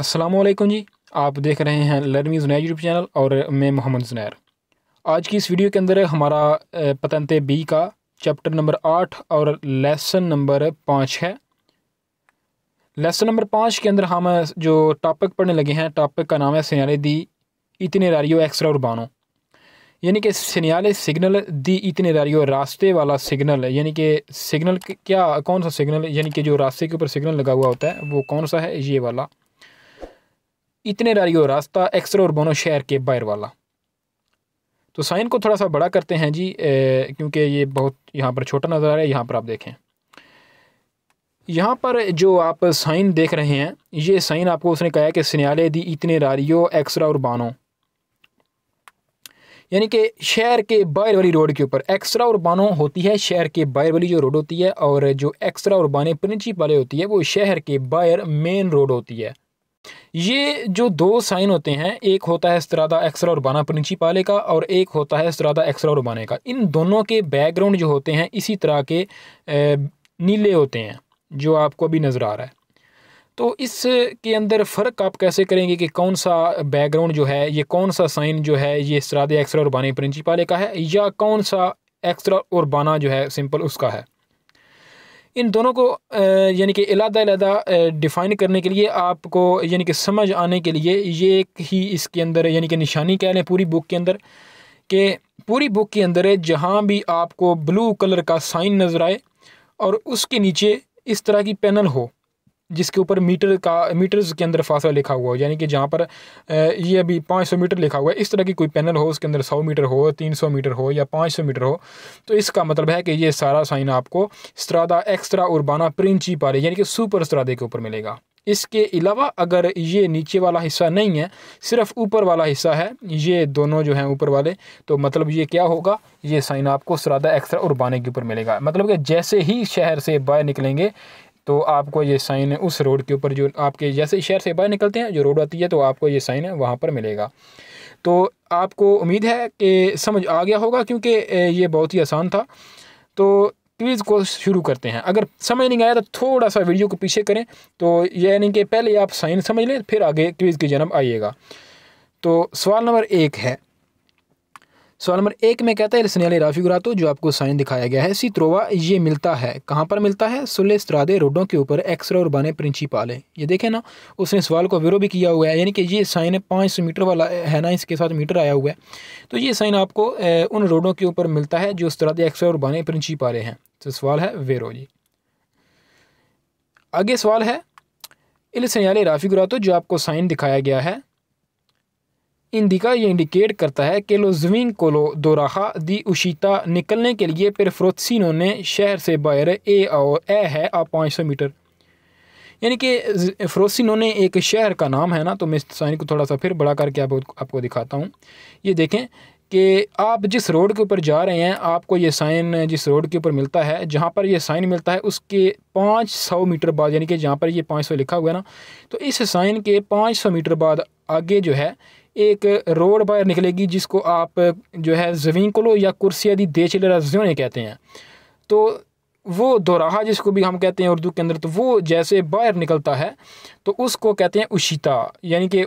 अस्सलामुअलैकुम जी। आप देख रहे हैं लर्निंग ज़ुनैर यूट्यूब चैनल और मैं मोहम्मद ज़ुनैर। आज की इस वीडियो के अंदर हमारा पतंते बी का चैप्टर नंबर 8 और लेसन नंबर 5 है। लेसन नंबर 5 के अंदर हम जो टॉपिक पढ़ने लगे हैं, टॉपिक का नाम है सिग्नल दी इटिनेरारियो एक्स्ट्रा उर्बानो, यानी कि सिग्नल सिग्नल दी इटिनेरारियो रास्ते वाला सिग्नल, यानी कि सिग्नल क्या कौन सा सिग्नल, यानी कि जो रास्ते के ऊपर सिग्नल लगा हुआ होता है वो कौन सा है, ये वाला इटिनेरारियो रास्ता एक्स्ट्रा उर्बानो शहर के बाहर वाला। तो साइन को थोड़ा सा बड़ा करते हैं जी, क्योंकि ये बहुत यहाँ पर छोटा नज़र आ रहा है। यहाँ पर आप देखें, यहाँ पर जो आप साइन देख रहे हैं, ये साइन आपको उसने कहा है कि सिग्नल दी इटिनेरारियो एक्स्ट्रा उर्बानो, यानी कि शहर के बाहर वाली रोड के ऊपर। एक्स्ट्रा उर्बानो होती है शहर के बाहर वाली जो रोड होती है, और जो एक्स्ट्रा उर्बाने प्रिंसिपले होती है वो शहर के बाहर मेन रोड होती है। ये जो दो साइन होते हैं, एक होता है स्त्रादा एक्स्ट्रा उर्बाना प्रिंसिपाले का और एक होता है स्त्रादा एक्स्ट्रा उर्बाने का। इन दोनों के बैकग्राउंड जो होते हैं इसी तरह के नीले होते हैं जो आपको अभी नज़र आ रहा है। तो इसके अंदर फ़र्क आप कैसे करेंगे कि कौन सा बैकग्राउंड जो है, ये कौन सा साइन जो है ये स्त्रादा एक्स्ट्रा उर्बाने प्रिंसिपाले का है या कौन सा एक्स्ट्रा उर्बाना जो है सिंपल उसका है। इन दोनों को यानी कि अलग-अलग डिफ़ाइन करने के लिए आपको, यानी कि समझ आने के लिए, ये एक ही इसके अंदर यानी कि निशानी कह लें पूरी बुक के अंदर, कि पूरी बुक के अंदर जहाँ भी आपको ब्लू कलर का साइन नज़र आए और उसके नीचे इस तरह की पैनल हो जिसके ऊपर मीटर्स के अंदर फासला लिखा हुआ हो, यानी कि जहाँ पर ये अभी 500 मीटर लिखा हुआ है, इस तरह की कोई पैनल हो, उसके अंदर 100 मीटर हो, 300 मीटर हो या 500 मीटर हो, तो इसका मतलब है कि ये सारा साइन आपको स्त्रादा एक्स्ट्रा उर्बाना प्रिंसिपाले यानी कि सुपर स्त्रादे के ऊपर मिलेगा। इसके अलावा अगर ये नीचे वाला हिस्सा नहीं है, सिर्फ ऊपर वाला हिस्सा है, ये दोनों जो हैं ऊपर वाले, तो मतलब ये क्या होगा, ये साइन आपको स्त्रादा एक्स्ट्रा उर्बाने के ऊपर मिलेगा। मतलब कि जैसे ही शहर से बाहर निकलेंगे तो आपको ये साइन उस रोड के ऊपर, जो आपके जैसे शहर से बाहर निकलते हैं जो रोड आती है, तो आपको ये साइन वहाँ पर मिलेगा। तो आपको उम्मीद है कि समझ आ गया होगा, क्योंकि ये बहुत ही आसान था। तो क्विज़ को शुरू करते हैं। अगर समझ नहीं आया तो थोड़ा सा वीडियो को पीछे करें, तो यानी कि पहले आप साइन समझ लें फिर आगे क्विज़ की जन्म आइएगा। तो सवाल नंबर 1 है, सवाल नंबर 1 में कहता है सिग्नल राफिगुरातो, जो आपको साइन दिखाया गया है, सी त्रोवा, ये मिलता है कहाँ पर मिलता है, सुले स्त्रादे रोडों के ऊपर एक्स्ट्रा उर्बाने प्रिंसिपाले। ये देखें ना, उसने सवाल को विरो भी किया हुआ है, यानी कि ये साइन 500 मीटर वाला है ना, इसके साथ मीटर आया हुआ है, तो ये साइन आपको उन रोडों के ऊपर मिलता है जो स्त्रादे एक्स्ट्रा उर्बाने प्रिंसिपाले हैं। तो सवाल है वेरो जी। आगे सवाल है इल सिग्नल राफिगुरातो, जो आपको साइन दिखाया गया है, इंडिका, ये इंडिकेट करता है कि लो ज़मीन को लो दोराहा दी उशीता, निकलने के लिए फिर फ्रोत्सिनो ने शहर से बाहर ए और ए है आप 500 मीटर, यानी कि फ्रोत्सिनो ने एक शहर का नाम है ना। तो मैं साइन को थोड़ा सा फिर बड़ा करके आपको दिखाता हूँ। ये देखें कि आप जिस रोड के ऊपर जा रहे हैं, आपको ये साइन जिस रोड के ऊपर मिलता है, जहाँ पर ये साइन मिलता है उसके 500 मीटर बाद, यानी कि जहाँ पर ये 500 लिखा हुआ है ना, तो इस साइन के 500 मीटर बाद आगे जो है एक रोड बाहर निकलेगी, जिसको आप जो है ज़वींकुलो या कुर्सिया दी देचलराज़ियोने कहते हैं। तो वो दोराहा जिसको भी हम कहते हैं उर्दू के अंदर, तो वो जैसे बाहर निकलता है तो उसको कहते हैं उशीता, यानी कि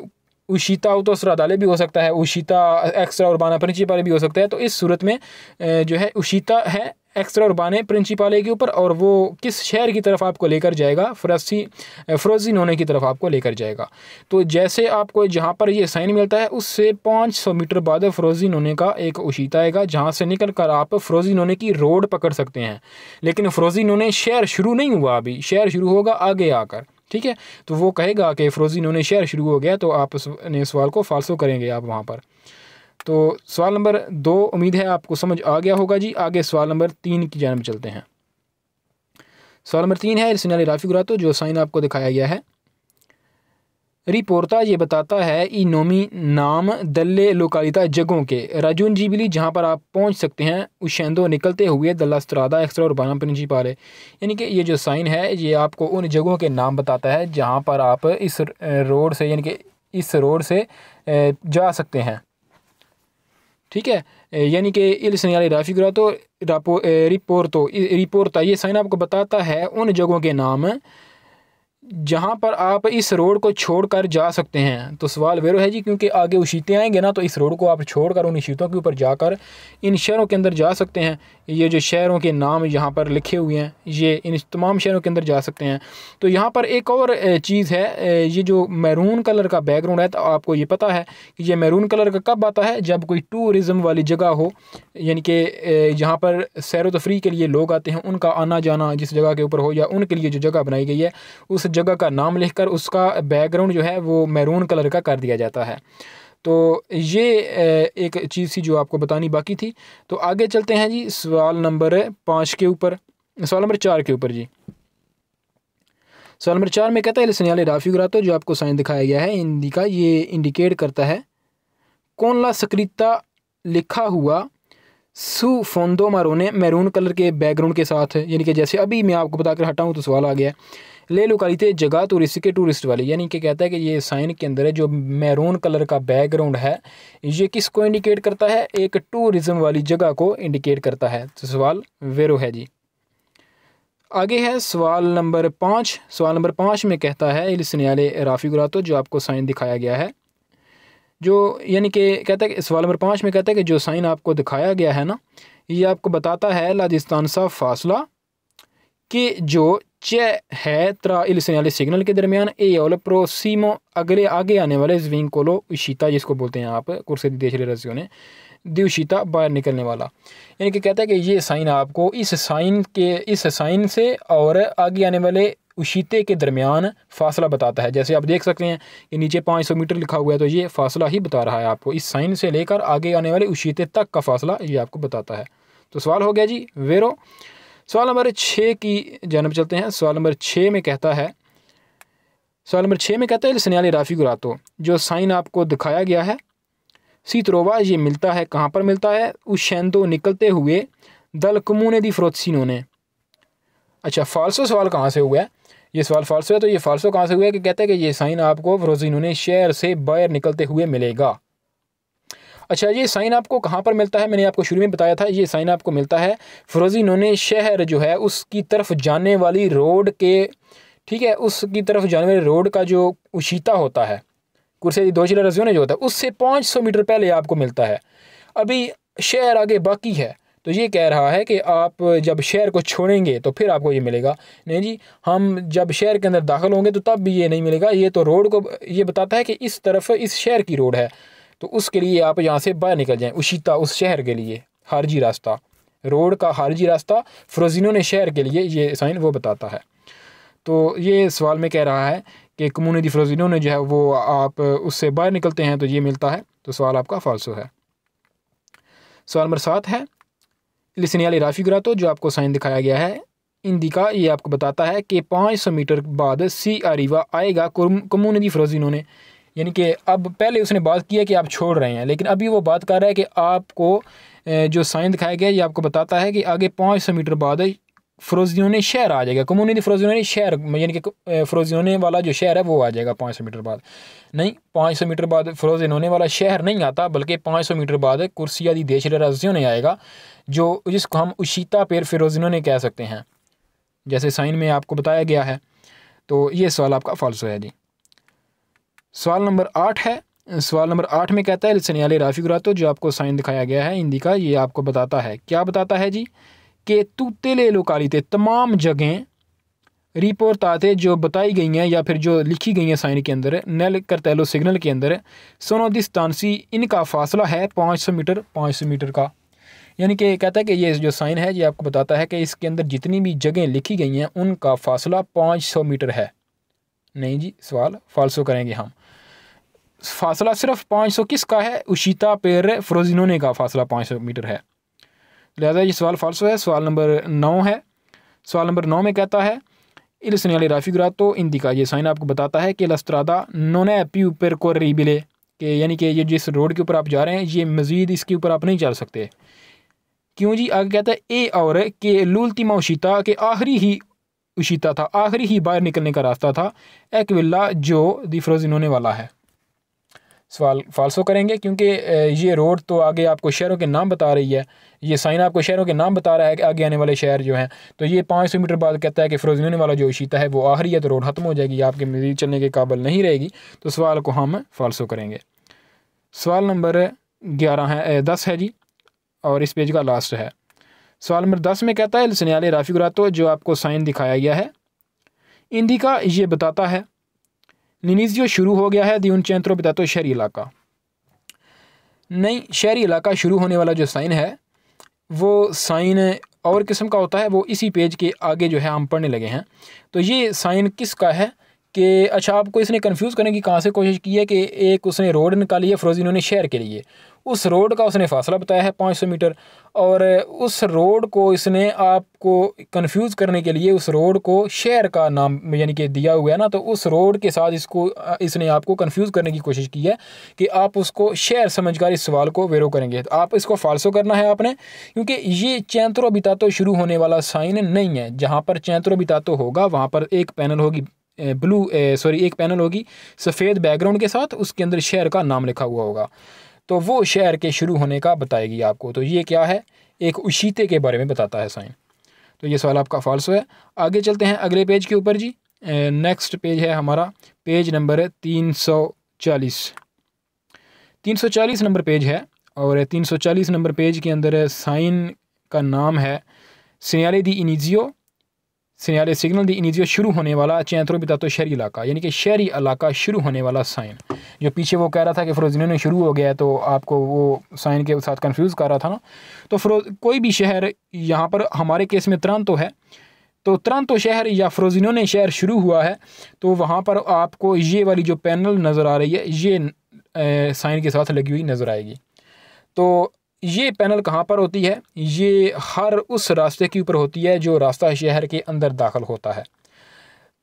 उशीता तो स्त्रादाले भी हो सकता है, उशीता एक्स्ट्रा उर्बाना प्रिंसिपाले भी हो सकता है। तो इस सूरत में जो है उशीता है एक्स्ट्रा उर्बाने प्रिंसिपाले के ऊपर, और वो किस शहर की तरफ आपको लेकर जाएगा, फ्रोज़िनोने की तरफ आपको लेकर जाएगा। तो जैसे आपको जहाँ पर ये साइन मिलता है उससे 500 मीटर बाद फ्रोज़िनोने का एक उशीता आएगा, जहाँ से निकल कर आप फ्रोज़िनोने की रोड पकड़ सकते हैं। लेकिन फ्रोज़िनोने शहर शुरू नहीं हुआ, अभी शहर शुरू होगा आगे आकर, ठीक है। तो वो कहेगा कि फ्रोज़िनोने शहर शुरू हो गया, तो आप ने सवाल को फाल्सो करेंगे आप वहाँ पर। तो सवाल नंबर 2 उम्मीद है आपको समझ आ गया होगा जी। आगे सवाल नंबर 3 की जानब चलते हैं। सवाल नंबर 3 है सिग्नल राफिगुरातो, जो साइन आपको दिखाया गया है, रिपोर्टा, ये बताता है ई नोमी नाम दल्ले लोकालिता जगहों के, राजून जीबिली, जहाँ पर आप पहुँच सकते हैं, उशेंदो, निकलते हुए, दल्ला स्त्रादा एक्स्ट्रा उर्बाना प्रिंसिपाले, यानी कि ये जो साइन है ये आपको उन जगहों के नाम बताता है जहाँ पर आप इस रोड से, यानी कि इस रोड से जा सकते हैं, ठीक है। यानी कि इल सिग्नल राफिगुरातो रिपोर्टा, ये साइन आपको बताता है उन जगहों के नाम जहाँ पर आप इस रोड को छोड़कर जा सकते हैं। तो सवाल वेरो है जी, क्योंकि आगे उशीते आएंगे ना, तो इस रोड को आप छोड़कर उन उशीतों के ऊपर जाकर इन शहरों के अंदर जा सकते हैं। ये जो शहरों के नाम यहाँ पर लिखे हुए हैं, ये इन तमाम शहरों के अंदर जा सकते हैं। तो यहाँ पर एक और चीज़ है, ये जो मैरून कलर का बैकग्राउंड है, तो आपको ये पता है कि ये मैरून कलर का कब आता है, जब कोई टूरिज़म वाली जगह हो, यानी कि जहाँ पर सैर व तफरी के लिए लोग आते हैं, उनका आना जाना जिस जगह के ऊपर हो, या उनके लिए जो जगह बनाई गई है उस जगह का नाम लिखकर उसका बैकग्राउंड जो है वो मैरून कलर का कर दिया जाता है। तो ये एक चीज़ थी जो आपको बतानी बाकी थी। तो आगे चलते हैं जी सवाल नंबर 5 के ऊपर, सवाल नंबर 4 के ऊपर जी। सवाल नंबर 4 में कहता है सिग्नल राफी ग्रातो, जो आपको साइन दिखाया गया है हिंदी का, ये इंडिकेट करता है कौन ला स्क्रिप्ता लिखा हुआ सु फोंदो मारोने मैरून कलर के बैकग्राउंड के साथ, यानी कि जैसे अभी मैं आपको बताकर हटाऊँ तो सवाल आ गया ले लोकालिते जगह टूरिस्ट के टूरिस्ट वाली, यानी कि कहता है कि ये साइन के अंदर है जो मैरून कलर का बैकग्राउंड है, ये किसको इंडिकेट करता है, एक टूरिज़म वाली जगह को इंडिकेट करता है। तो सवाल वेरो है जी। आगे है सवाल नंबर 5। सवाल नंबर 5 में कहता है इलिसनियाले राफी गुरातो, जो आपको साइन दिखाया गया है, जो यानी कि कहता है कि सवाल नंबर 5 में कहता है कि जो साइन आपको दिखाया गया है ना, ये आपको बताता है लादिस्तान सा फासला कि जो चे है त्रा इलिसनियाले सिग्नल के दरमियान ए और प्रोसीमो अगले आगे आने वाले जवीन कोलो उशीता, जिसको बोलते हैं आप कुर्से देश रसियों ने दिवशीता बाहर निकलने वाला, यानी कि कहता है कि ये साइन आपको इस साइन से और आगे आने वाले उशीते के दरमियान फासला बताता है। जैसे आप देख सकते हैं कि नीचे 500 मीटर लिखा हुआ है, तो ये फासला ही बता रहा है आपको, इस साइन से लेकर आगे आने वाले उशीते तक का फासला ये आपको बताता है। तो सवाल हो गया जी वेरो। सवाल नंबर 6 की जानब चलते हैं। सवाल नंबर 6 में कहता है सिग्नल राफी गुरातो, जो साइन आपको दिखाया गया है सीतरोवा, ये मिलता है कहाँ पर मिलता है, उशेंदो निकलते हुए दल कमूने दी फ्रोत्सिनो ने। अच्छा, फाल्सो सवाल कहाँ से हुआ है, ये सवाल फाल्सो है। तो ये फाल्सो कहाँ से हुआ है कि कहते हैं कि ये साइन आपको फ्रोजिनो ने शहर से बाहर निकलते हुए मिलेगा। अच्छा, ये साइन आपको कहाँ पर मिलता है, मैंने आपको शुरू में बताया था, ये साइन आपको मिलता है फ्रोजिनोने शहर जो है उसकी तरफ जाने वाली रोड के, ठीक है, उसकी तरफ जाने वाली रोड का जो उशीता होता है, कुर्से दो चिला रजियों जो होता है, उससे 500 मीटर पहले आपको मिलता है। अभी शहर आगे बाकी है, तो ये कह रहा है कि आप जब शहर को छोड़ेंगे तो फिर आपको ये मिलेगा। नहीं जी, हम जब शहर के अंदर दाखिल होंगे तो तब भी ये नहीं मिलेगा। ये तो रोड को ये बताता है कि इस तरफ इस शहर की रोड है, तो उसके लिए आप यहाँ से बाहर निकल जाएं। उशीता उस शहर के लिए खारजी रास्ता, रोड का खारजी रास्ता फ्रोजिनो ने शहर के लिए ये साइन वो बताता है। तो ये सवाल में कह रहा है कि कम्यूने दी फ्रोजिनो ने जो है वो आप उससे बाहर निकलते हैं तो ये मिलता है। तो सवाल आपका फाल्सो है। सवाल नंबर 7 है लिसनियाली राफी गुरातो, जो आपको साइन दिखाया गया है हिंदी का, ये आपको बताता है कि 500 मीटर बाद सी अरीवा आएगा कम्यूने दी फ्रोजिनो ने, यानी कि अब पहले उसने बात की है कि आप छोड़ रहे हैं, लेकिन अभी वो बात कर रहा है कि आपको जो साइन दिखाया गया ये आपको बताता है कि आगे 500 मीटर बाद फ्रोजिनोने शहर आ जाएगा। कम्यूने दी फ्रोजिनोने शहर, यानी कि फ्रोजिनोने वाला जो शहर है वो आ जाएगा 500 मीटर बाद। नहीं, 500 मीटर बाद फ्रोजिनोने वाला शहर नहीं आता, बल्कि 500 मीटर बाद कुर्सिया दी देश रजियोने आएगा, जो जिसको हम उशीता पेर फ्रोजिनोने कह सकते हैं, जैसे साइन में आपको बताया गया है। तो ये सवाल आपका फाल्सो है जी। सवाल नंबर 8 है। सवाल नंबर 8 में कहता है लिसनियाले राफी गुरातो, जो आपको साइन दिखाया गया है हिंदी का, ये आपको बताता है, क्या बताता है जी, कि तुतेले लोकालिते तमाम जगहें रिपोर्ट आते जो बताई गई हैं या फिर जो लिखी गई हैं साइन के अंदर नेल करतैलो सिग्नल के अंदर सोनोदिस्तानसी, इनका फासला है 500 मीटर का। यानी कि कहता है कि ये जो साइन है ये आपको बताता है कि इसके अंदर जितनी भी जगहें लिखी गई हैं उनका फासला 500 मीटर है। नहीं जी, सवाल फाल्सो करेंगे हम। फासला सिर्फ 500 किसका है, उशीता पेर फ्रोजिनोने का फासला 500 मीटर है, लिहाजा ये सवाल फाल्सो है। सवाल नंबर 9 है। सवाल नंबर 9 में कहता है इलिसनियाली राफी गुरातो हिंदी का, ये साइन आपको बताता है कि लस्त्रादा नोने प्यू पर कोरिबिले, कि यानी कि ये जिस रोड के ऊपर आप जा रहे हैं ये मज़ीद इसके ऊपर आप नहीं चल सकते। क्यों जी, आगे कहता है ए और के लूल्तिमा उशीता, के आखिरी ही उशीता था, आखिरी ही बाहर निकलने का रास्ता था एक विला जो दी फ्रोजिनोने वाला है। सवाल फाल्सो करेंगे, क्योंकि ये रोड तो आगे आपको शहरों के नाम बता रही है, ये साइन आपको शहरों के नाम बता रहा है कि आगे आने वाले शहर जो हैं। तो ये 500 मीटर बाद कहता है कि फ़िरोज़िनोने वाला जो इशीता है वो आखिरी है, तो रोड ख़त्म हो जाएगी, आपके मज़ीद चलने के काबिल नहीं रहेगी। तो सवाल को हम फाल्सो करेंगे। सवाल नंबर 10 है जी, और इस पेज का लास्ट है। सवाल नंबर 10 में कहता है सेनियाले राफिकुरातो, जो आपको साइन दिखाया गया है, इंडिका ये बताता है लिनिजियो शुरू हो गया है, दी उन चेंत्रो बतातो शहरी इलाका। नहीं, शहरी इलाका शुरू होने वाला जो साइन है वो साइन और किस्म का होता है, वो इसी पेज के आगे जो है हम पढ़ने लगे हैं। तो ये साइन किसका है कि अच्छा, आपको इसने कंफ्यूज करने की कहाँ से कोशिश की है कि एक उसने रोड निकाली है फ़िरोज़िनोने शहर के लिए, उस रोड का उसने फासला बताया है 500 मीटर, और उस रोड को इसने आपको कंफ्यूज करने के लिए उस रोड को शहर का नाम यानी कि दिया हुआ है ना, तो उस रोड के साथ इसने आपको कंफ्यूज करने की कोशिश की है कि आप उसको शहर समझकर इस सवाल को वेरो करेंगे। तो आप इसको फाल्सो करना है आपने, क्योंकि ये चेंत्रो बितातो शुरू होने वाला साइन नहीं है। जहाँ पर चेंत्रो बितातो होगा वहाँ पर एक पैनल होगी एक पैनल होगी सफ़ेद बैकग्राउंड के साथ, उसके अंदर शहर का नाम लिखा हुआ होगा, तो वो शहर के शुरू होने का बताएगी आपको। तो ये क्या है, एक उशीते के बारे में बताता है साइन। तो ये सवाल आपका फाल्सो है। आगे चलते हैं अगले पेज के ऊपर जी। नेक्स्ट पेज है हमारा पेज नंबर 340 नंबर पेज है, और 340 नंबर पेज के अंदर साइन का नाम है सेनियाले दी इनिजियो, सेनियाले सिग्नल दी इनिजियो शुरू होने वाला चेंत्रो बितातो शहरी इलाका, यानी कि शहरी इलाका शुरू होने वाला साइन। जो पीछे वो कह रहा था कि फ़िरोज़िनोने शुरू हो गया है, तो आपको वो साइन के साथ कंफ्यूज कर रहा था ना। तो कोई भी शहर, यहाँ पर हमारे केस में त्रंतो है, तो त्रंतो शहर या फ़िरोज़िनोने शहर शुरू हुआ है, तो वहाँ पर आपको ये वाली जो पैनल नज़र आ रही है ये साइन के साथ लगी हुई नज़र आएगी। तो ये पैनल कहाँ पर होती है, ये हर उस रास्ते के ऊपर होती है जो रास्ता शहर के अंदर दाखिल होता है।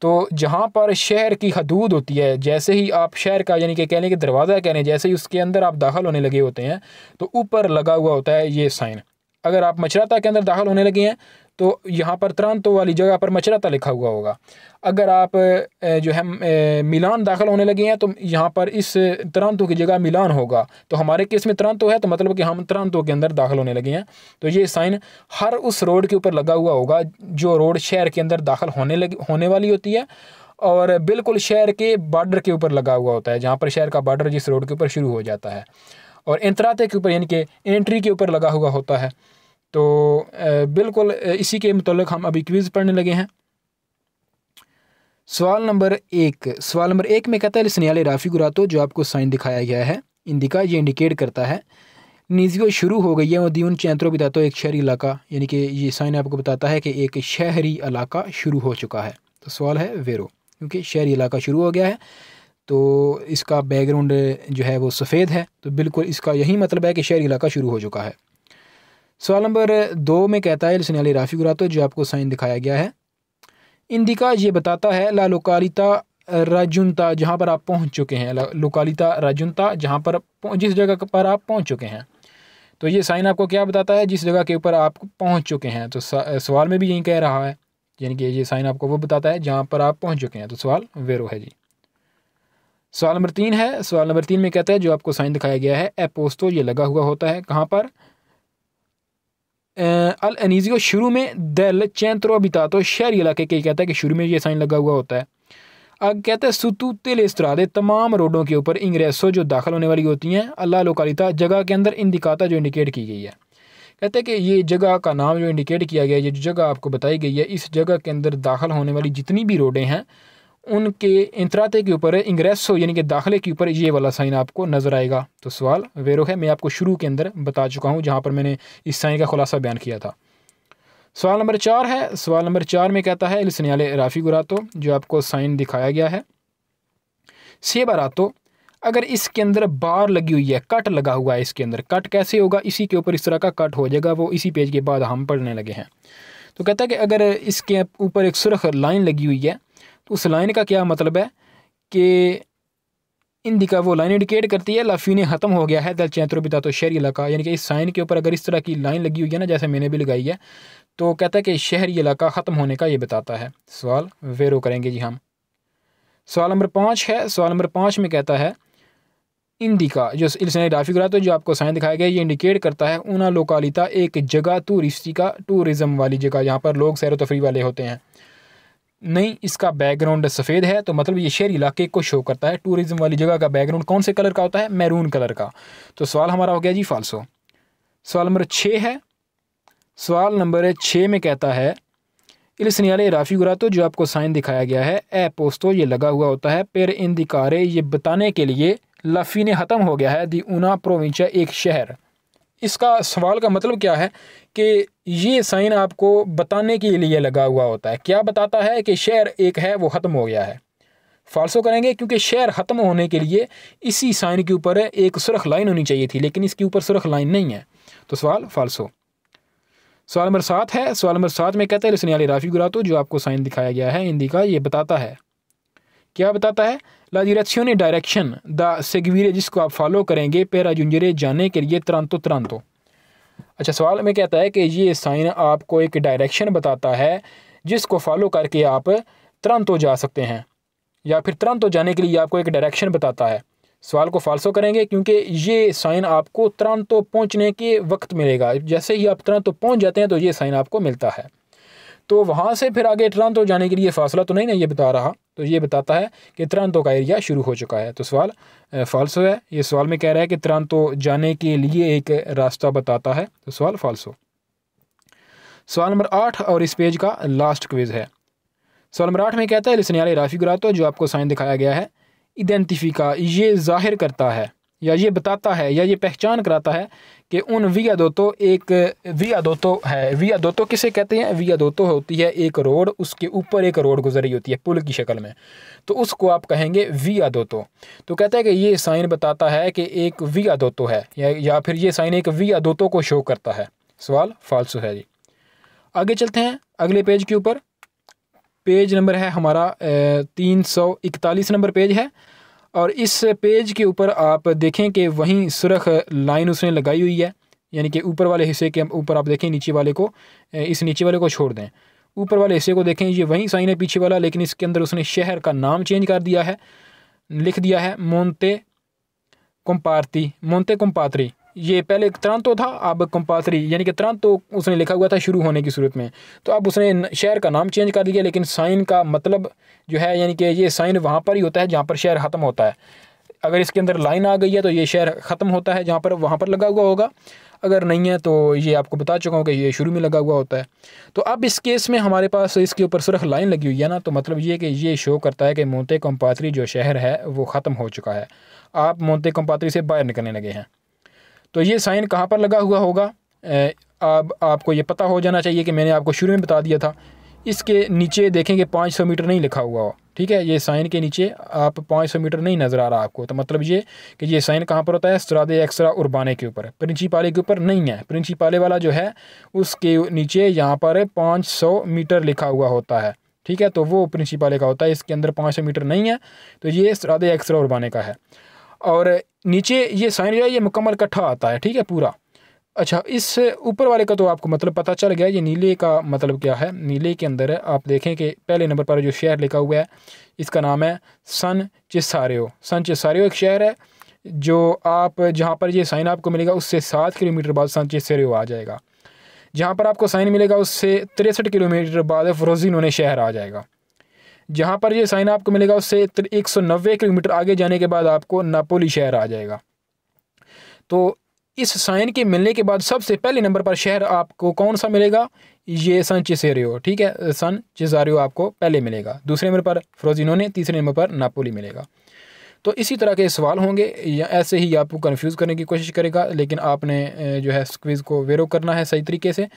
तो जहाँ पर शहर की हदूद होती है, जैसे ही आप शहर का यानी कि कहने के दरवाज़ा कह रहे हैं, जैसे ही उसके अंदर आप दाखिल होने लगे होते हैं तो ऊपर लगा हुआ होता है ये साइन। अगर आप मचराता के अंदर दाखिल होने लगे हैं तो यहाँ पर त्रांतो वाली जगह पर मचराता लिखा हुआ होगा। अगर आप जो है मिलान दाखिल होने लगे हैं तो यहाँ पर इस त्रांतो की जगह मिलान होगा। तो हमारे केस में त्रांतो है, तो मतलब कि हम त्रांतो के अंदर दाखिल होने लगे हैं। तो ये साइन हर उस रोड के ऊपर लगा हुआ होगा जो रोड शहर के अंदर दाखिल होने वाली होती है, और बिल्कुल शहर के बॉर्डर के ऊपर लगा हुआ होता है, जहाँ पर शहर का बॉर्डर जिस रोड के ऊपर शुरू हो जाता है, और इंतराते के ऊपर यानी कि एंट्री के ऊपर लगा हुआ होता है। तो बिल्कुल इसी के मुताल्लिक हम अभी क्विज़ पढ़ने लगे हैं। सवाल नंबर 1 में कहता है सेनियाले राफिकुरातो, जो आपको साइन दिखाया गया है इंडिका, ये इंडिकेट करता है निजियो शुरू हो गई है, और दीउन चेंत्रो बितातो एक शहरी इलाका, यानी कि ये साइन आपको बताता है कि एक शहरी इलाका शुरू हो चुका है। तो सवाल है वेरो, क्योंकि शहरी इलाका शुरू हो गया है, तो इसका बैकग्राउंड जो है वो सफ़ेद है, तो बिल्कुल इसका यही मतलब है कि शहरी इलाका शुरू हो चुका है। सवाल नंबर 2 में कहता है सेनियाले राफिकुरातो, जो आपको साइन दिखाया गया है इंडिका, ये बताता है ला लोकालिता राजुनता, जहाँ पर आप पहुँच चुके हैं, लोकालिता राजुनता, जहाँ पर जिस जगह पर आप पहुँच चुके हैं। तो ये साइन आपको क्या बताता है, जिस जगह के ऊपर आप पहुँच चुके हैं। तो सवाल में भी यही कह रहा है, यानी कि ये साइन आपको वो बताता है जहाँ पर आप पहुँच चुके हैं। तो सवाल वेरो है जी। सवाल नंबर 3 है। सवाल नंबर 3 में कहता है जो आपको साइन दिखाया गया है एपोस्तो, ये लगा हुआ होता है कहाँ पर, अल अनीजियो शुरू में, दल चेंत्रो बितातो शहरी इलाके के, कहता है कि शुरू में ये साइन लगा हुआ होता है। अब कहता है सुतूते लेस्त्रादे, तमाम रोडों के ऊपर इंग्रेसो जो दाखिल होने वाली होती हैं, अल्लाह लोकालिता जगह के अंदर इंडिकाता जो इंडिकेट की गई है। कहते हैं कि ये जगह का नाम जो इंडिकेट किया गया है, ये जो जगह आपको बताई गई है, इस जगह के अंदर दाखिल होने वाली जितनी भी रोडें हैं उनके इंतराते के ऊपर इंग्रेसो यानी कि दाखिले के ऊपर ये वाला साइन आपको नज़र आएगा। तो सवाल वेरो है, मैं आपको शुरू के अंदर बता चुका हूँ जहाँ पर मैंने इस साइन का खुलासा बयान किया था। सवाल नंबर 4 है। सवाल नंबर 4 में कहता है सेनियाले राफिकुरातो, जो आपको साइन दिखाया गया है सेबारातो, अगर इसके अंदर बार लगी हुई है, कट लगा हुआ है इसके अंदर, कट कैसे होगा, इसी के ऊपर इस तरह का कट हो जाएगा, वो इसी पेज के बाद हम पढ़ने लगे हैं। तो कहता है कि अगर इसके ऊपर एक सुर्ख लाइन लगी हुई है तो उस लाइन का क्या मतलब है कि इंडिका वो लाइन इंडिकेट करती है लाफीने ख़त्म हो गया है दल चेंत्रो बितातो शहरी इलाका, यानी कि इस साइन के ऊपर अगर इस तरह की लाइन लगी हुई है ना, जैसे मैंने भी लगाई है, तो कहता है कि शहरी इलाका ख़त्म होने का ये बताता है। सवाल वेरो करेंगे जी हम। सवाल नंबर 5 है। सवाल नंबर 5 में कहता है इंडिका जो इल्सनियाली राफिगुरातो जो आपको साइन दिखाया गया है, ये इंडिकेट करता है उना लोकालिता एक जगह टूरिज़म वाली जगह, यहाँ पर लोग सैर व तफरी वाले होते हैं। नहीं, इसका बैकग्राउंड सफ़ेद है तो मतलब ये शहरी इलाके को शो करता है। टूरिज़म वाली जगह का बैकग्राउंड कौन से कलर का होता है? मैरून कलर का। तो सवाल हमारा हो गया जी फाल्सो। सवाल नंबर 6 है। सवाल नंबर 6 में कहता है इल सनियाले राफिगुरातो जो आपको साइन दिखाया गया है ए पोस्तो ये लगा हुआ होता है पेर इंदिकारे ये बताने के लिए लफ़ी ने ख़त्म हो गया है दी उना प्रोविंचा एक शहर। इसका सवाल का मतलब क्या है कि ये साइन आपको बताने के लिए लगा हुआ होता है। क्या बताता है? कि शहर एक है वो ख़त्म हो गया है। फाल्सो करेंगे क्योंकि शहर ख़त्म होने के लिए इसी साइन के ऊपर एक सुर्ख लाइन होनी चाहिए थी, लेकिन इसके ऊपर सुर्ख लाइन नहीं है, तो सवाल फाल्सो। सवाल नंबर 7 है। सवाल नंबर 7 में कहता है सनियाले राफिगुरातो जो आपको साइन दिखाया गया है इंडिका ये बताता है, क्या बताता है? ला डिरेक्शियोने डायरेक्शन द सेगवीरे जिसको आप फॉलो करेंगे पेरा जुंजरे जाने के लिए तुरंतो। अच्छा, सवाल में कहता है कि ये साइन आपको एक डायरेक्शन बताता है जिसको फॉलो करके आप तुरंतो जा सकते हैं, या फिर तुरंतो जाने के लिए आपको एक डायरेक्शन बताता है। सवाल को फाल्सो करेंगे क्योंकि ये साइन आपको तुरंतो पहुंचने के वक्त मिलेगा। जैसे ही आप तुरंतो पहुंच जाते हैं तो ये साइन आपको मिलता है। तो वहाँ से फिर आगे तुरंतो जाने के लिए फासला तो नहीं ना ये बता रहा, तो ये बताता है कि तुरंतो का एरिया शुरू हो चुका है। तो सवाल फाल्सो है। ये सवाल में कह रहा है कि तुरंतो जाने के लिए एक रास्ता बताता है, तो सवाल फाल्सो। सवाल नंबर 8 और इस पेज का लास्ट क्विज है। सवाल नंबर 8 में कहता है सनियाले राफिगुरातो जो आपको साइन दिखाया गया है इडेंटिफिका ये जाहिर करता है या ये बताता है या ये पहचान कराता है कि उन वियादोतो एक वियादोतो है। वियादोतो किसे कहते हैं? वियादोतो होती है एक रोड, उसके ऊपर एक रोड गुजर रही होती है पुल की शक्ल में, तो उसको आप कहेंगे वियादोतो। तो कहता है कि ये साइन बताता है कि एक वियादोतो है या फिर ये साइन एक वियादोतो को शो करता है। सवाल फाल्सो है जी। आगे चलते हैं अगले पेज के ऊपर। पेज नंबर है हमारा 341 नंबर पेज है, और इस पेज के ऊपर आप देखें कि वहीं सुर्ख लाइन उसने लगाई हुई है, यानी कि ऊपर वाले हिस्से के ऊपर आप देखें नीचे वाले को, इस नीचे वाले को छोड़ दें, ऊपर वाले हिस्से को देखें, ये वहीं साइन है पीछे वाला, लेकिन इसके अंदर उसने शहर का नाम चेंज कर दिया है, लिख दिया है मोंते कोम्पात्री। ये पहले तुरंतो था, अब कोम्पात्री यानी कि तुरंतो उसने लिखा हुआ था शुरू होने की सूरत में, तो अब उसने शहर का नाम चेंज कर दिया, लेकिन साइन का मतलब जो है यानी कि ये साइन वहाँ पर ही होता है जहाँ पर शहर ख़त्म होता है। अगर इसके अंदर लाइन आ गई है तो ये शहर ख़त्म होता है जहाँ पर, वहाँ पर लगा हुआ होगा। अगर नहीं है तो ये आपको बता चुका हूँ कि ये शुरू में लगा हुआ होता है। तो अब इस केस में हमारे पास इसके ऊपर सुर्ख लाइन लगी हुई है ना, तो मतलब ये कि ये शो करता है कि मोंते कोम्पात्री जो शहर है वो ख़त्म हो चुका है, आप मोंते कोम्पात्री से बाहर निकलने लगे हैं। तो ये साइन कहाँ पर लगा हुआ होगा? अब आपको ये पता हो जाना चाहिए कि मैंने आपको शुरू में बता दिया था। इसके नीचे देखेंगे 500 मीटर नहीं लिखा हुआ हो, ठीक है, ये साइन के नीचे आप 500 मीटर नहीं नज़र आ रहा आपको, तो मतलब ये कि ये साइन कहाँ पर होता है? स्ट्रादे एक्स्ट्रा उर्बाने के ऊपर, प्रिंसिपाले के ऊपर नहीं है। प्रिंसिपाले वाला जो है उसके नीचे यहाँ पर 500 मीटर लिखा हुआ होता है, ठीक है, तो वो प्रिंसिपाले का होता है, इसके अंदर 500 मीटर नहीं है, तो ये स्ट्रादे एक्स्ट्रा उर्बाने का है। और नीचे ये साइन जो है ये मुकम्मल इकट्ठा आता है, ठीक है, पूरा। अच्छा, इस ऊपर वाले का तो आपको मतलब पता चल गया। ये नीले का मतलब क्या है? नीले के अंदर आप देखें कि पहले नंबर पर जो शहर लिखा हुआ है इसका नाम है सन चिसारियो। सन चिसारियो एक शहर है जो आप जहाँ पर ये साइन आपको मिलेगा उससे 7 किलोमीटर बाद सन चिसारियो आ जाएगा। जहाँ पर आपको साइन मिलेगा उससे 63 किलोमीटर बाद फ्रोजिनोने शहर आ जाएगा। जहाँ पर ये साइन आपको मिलेगा उससे 190 किलोमीटर आगे जाने के बाद आपको नापोली शहर आ जाएगा। तो इस साइन के मिलने के बाद सबसे पहले नंबर पर शहर आपको कौन सा मिलेगा? ये सन चिसेरियो, ठीक है, सन चिसारियो आपको पहले मिलेगा, दूसरे नंबर पर फ्रोजिनोने, तीसरे नंबर पर नापोली मिलेगा। तो इसी तरह के सवाल होंगे, या ऐसे ही आपको कंफ्यूज करने की कोशिश करेगा, लेकिन आपने जो है क्विज़ को वेरो करना है सही तरीके से।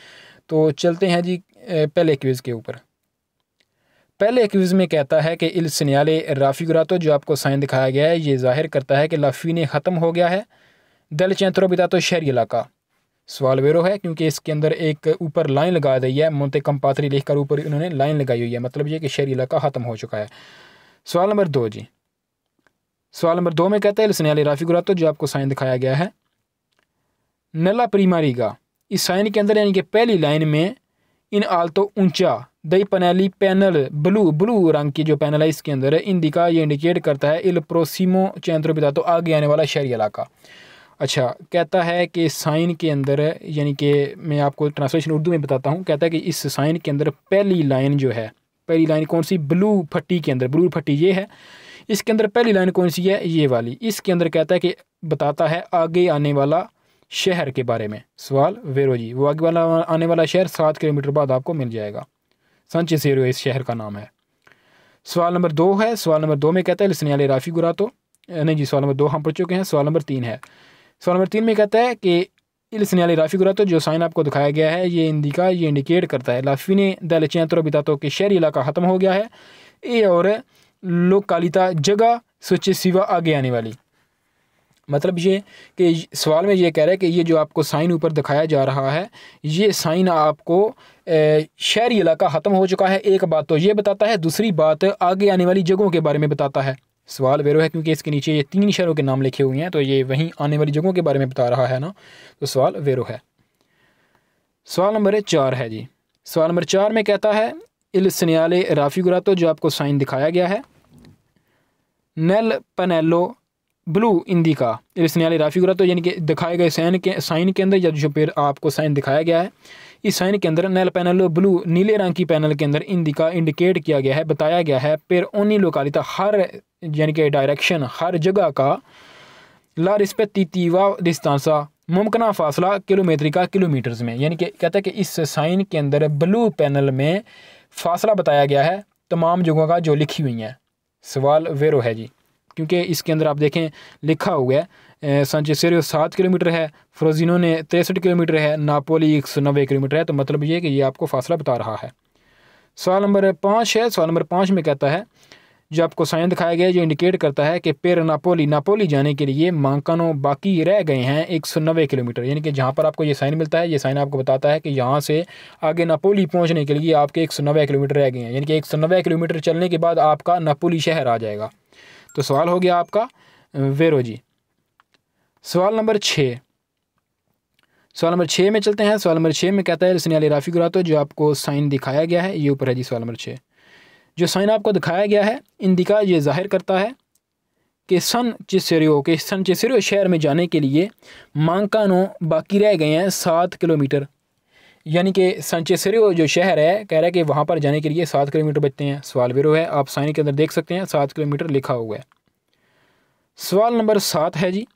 तो चलते हैं जी पहले क्विज़ के ऊपर। पहले क्विज़ में कहता है कि इल सनियाले राफिगुरातो जो आपको साइन दिखाया गया है ये जाहिर करता है कि लाफी ने ख़त्म हो गया है दल चैंत्रो बितातो शहरी इलाका। सवाल वेरो है क्योंकि इसके अंदर एक ऊपर लाइन लगा दी है, मोंते कोम्पात्री लिखकर ऊपर उन्होंने लाइन लगाई हुई है, मतलब ये कि शहरी इलाका ख़त्म हो चुका है। सवाल नंबर 2 जी। सवाल नंबर 2 में कहता है इल सनियाले राफिगुरातो जो आपको साइन दिखाया गया है नला प्रीमारीगा। इस साइन के अंदर यानी कि पहली लाइन में इन आल्तो ऊंचा दई पनेली पैनल ब्लू रंग की जो पैनल है इसके अंदर है। इंडिका ये इंडिकेट करता है इल प्रोसिमो चेंट्रो बितातो आगे आने वाला शहरी इलाका। अच्छा, कहता है कि साइन के अंदर, यानी कि मैं आपको ट्रांसलेशन उर्दू में बताता हूँ। कहता है कि इस साइन के अंदर पहली लाइन जो है, पहली लाइन कौन सी, ब्लू फट्टी के अंदर, ब्लू फट्टी ये है, इसके अंदर पहली लाइन कौन सी है, ये वाली। इसके अंदर कहता है कि बताता है आगे आने वाला शहर के बारे में। सवाल वेरो जी, वो आगे वाला आने वाला शहर 7 किलोमीटर बाद आपको मिल जाएगा। सांचेसेरो इस शहर का नाम है। सवाल नंबर 2 है। सवाल नंबर 2 में कहता है लिसनियाले राफी गुरातो, नहीं जी, सवाल नंबर 2 हम पढ़ चुके हैं। सवाल नंबर 3 है। सवाल नंबर 3 में कहता है कि लिसनियाले राफी गुरातो, जो साइन आपको दिखाया गया है ये इंडिका ये इंडिकेट करता है लाफिने दल चेंत्रो बितातो कि शहरी इलाका ख़त्म हो गया है। ये और लोकालिता जगह सोचे सिवा आगे आने वाली। मतलब ये कि सवाल में ये कह रहा है कि ये जो आपको साइन ऊपर दिखाया जा रहा है, ये साइन आपको शहरी इलाका ख़त्म हो चुका है, एक बात तो ये बताता है, दूसरी बात आगे आने वाली जगहों के बारे में बताता है। सवाल वेरो है क्योंकि इसके नीचे ये 3 शहरों के नाम लिखे हुए हैं, तो ये वहीं आने वाली जगहों के बारे में बता रहा है ना, तो सवाल वेरो है। सवाल नंबर 4 है जी। सवाल नंबर 4 में कहता है इल सनियाले राफी गुरातो, जो आपको साइन दिखाया गया है, नेल पनेलो ब्लू इंडिका इल सनियाले राफी गुरातो, यानी कि दिखाए गए साइन के अंदर, या जो फिर आपको साइन दिखाया गया है, इस साइन के अंदर नेल पैनल ब्लू नीले रंग की पैनल के अंदर इंडिका इंडिकेट किया गया है, बताया गया है फिर ओनी लोकालिता हर, यानी कि डायरेक्शन हर जगह का, ला रिस्पेक्टिवा डिस्टेंसा मुमकिन फासला किलोमीट्रिका किलोमीटर्स में, यानी कि कहता है कि इस साइन के अंदर ब्लू पैनल में फासला बताया गया है तमाम जगहों का जो लिखी हुई हैं। सवाल वेरो है जी, क्योंकि इसके अंदर आप देखें लिखा हुआ है सांचेसेरो 7 किलोमीटर है, फ्रोजिनोने 63 किलोमीटर है, नापोली 190 किलोमीटर है, तो मतलब ये कि ये आपको फासला बता रहा है। सवाल नंबर 5 है। सवाल नंबर 5 में कहता है जो आपको साइन दिखाया गया है जो इंडिकेट करता है कि पेर नापोली जाने के लिए मांकानो बाकी रह गए हैं 190 किलोमीटर, यानी कि जहाँ पर आपको ये साइन मिलता है, ये साइन आपको बताता है कि यहाँ से आगे नापोली पहुँचने के लिए आपके 190 किलोमीटर रह गए हैं, यानी कि 190 किलोमीटर चलने के बाद आपका नापोली शहर आ जाएगा। तो सवाल हो गया आपका वेरो जी। सवाल नंबर 6। सवाल नंबर 6 में चलते हैं। सवाल नंबर 6 में कहता है लिसनियाले राफी गुरातो, जो आपको साइन दिखाया गया है ये ऊपर है जी। सवाल नंबर 6 जो साइन आपको दिखाया गया है, इंडिका ये जाहिर करता है कि सांचेसेरो शहर में जाने के लिए मांकानो बाकी रह गए हैं 7 किलोमीटर, यानी कि सांचेसेरो जो शहर है कह रहा है कि वहाँ पर जाने के लिए 7 किलोमीटर बचते हैं। सवाल वेरो है, आप साइन के अंदर देख सकते हैं 7 किलोमीटर लिखा हुआ है। सवाल नंबर 7 है जी।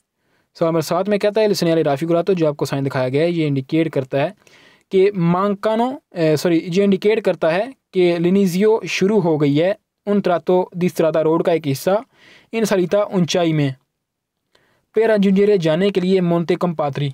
सवाल नंबर 7 में कहता है लिसनियाले राफी गुरातो, जो आपको साइन दिखाया गया है ये इंडिकेट करता है कि ये इंडिकेट करता है कि लिनिजियो शुरू हो गई है उन त्रातो दिस्त्राता रोड का एक हिस्सा इन सलिता ऊंचाई में पेरा जुंजेरे जाने के लिए मोंते कंपात्री,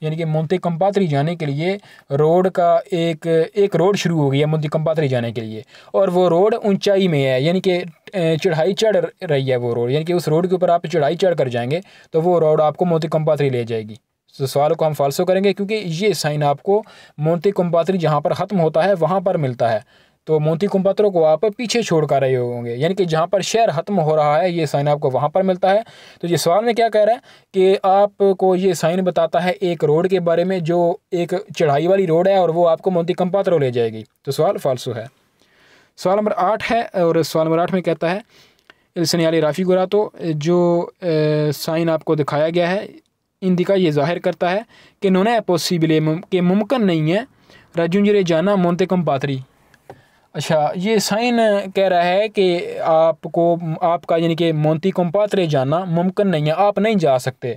यानी कि मोंते कंपात्री जाने के लिए रोड का एक रोड शुरू हो गई है मोंते कंपात्री जाने के लिए, और वो रोड ऊंचाई में है, यानी कि चढ़ाई चढ़ रही है वो रोड, यानी कि उस रोड के ऊपर आप चढ़ाई चढ़ कर जाएंगे तो वो रोड आपको मोंते कंपात्री ले जाएगी। तो सवाल को हम फाल्सो करेंगे क्योंकि ये साइन आपको मोंते कंपात्री जहाँ पर ख़त्म होता है वहाँ पर मिलता है, तो मोंते कंपात्रो को आप पीछे छोड़ कर रहे होंगे, यानी कि जहाँ पर शहर ख़त्म हो रहा है ये साइन आपको वहाँ पर मिलता है। तो ये सवाल में क्या कह रहा है कि आपको ये साइन बताता है एक रोड के बारे में जो एक चढ़ाई वाली रोड है और वो आपको मोंते कंपात्रो ले जाएगी, तो सवाल फाल्सो है। सवाल नंबर 8 है, और सवाल नंबर 8 में कहता है लिसनियाले राफी गुरातो, जो साइन आपको दिखाया गया है इंडिका ये जाहिर करता है कि नोना पॉसिबल के मुमकिन नहीं है राजुंजरे जाना मोंते कंपात्री। अच्छा, ये साइन कह रहा है कि आपका यानी कि मोंते कंपात्रे जाना मुमकिन नहीं है, आप नहीं जा सकते।